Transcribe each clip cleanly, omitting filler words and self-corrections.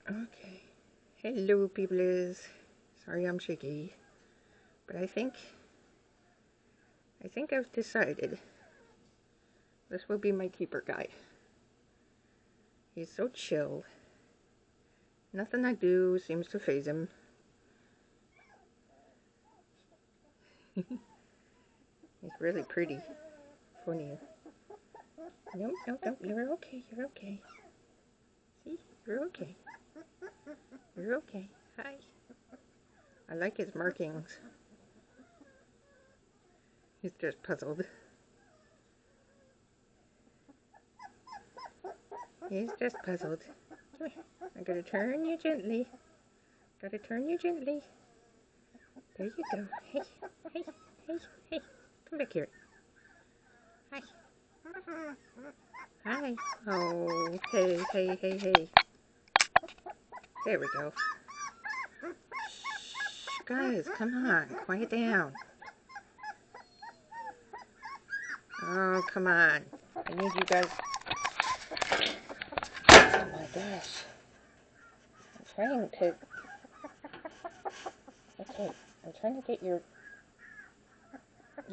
Okay. Hello, peoples. Sorry I'm shaky. But I think I've decided this will be my keeper guy. He's so chill. Nothing I do seems to faze him. He's really pretty. Funny. No, you're okay, you're okay. See? You're okay. You're okay. Hi. I like his markings. He's just puzzled. He's just puzzled. Come here. I gotta turn you gently. Gotta turn you gently. There you go. Hey, hey, hey, hey. Come back here. Hi. Hi. Oh, hey, hey, hey, hey. There we go. Shh, guys, come on. Quiet down. Oh, come on. I need you guys. Oh my gosh. I'm trying to... Okay, I'm trying to get you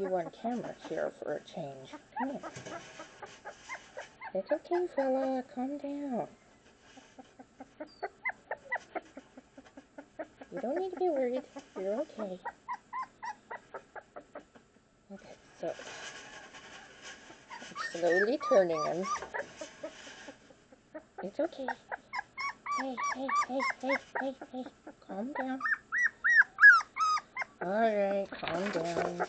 on camera here for a change. Come here. It's okay, fella. Calm down. You don't need to be worried. You're okay. Okay, so I'm slowly turning him. It's okay. Hey, hey, hey, hey, hey, hey. Calm down. Alright, calm down.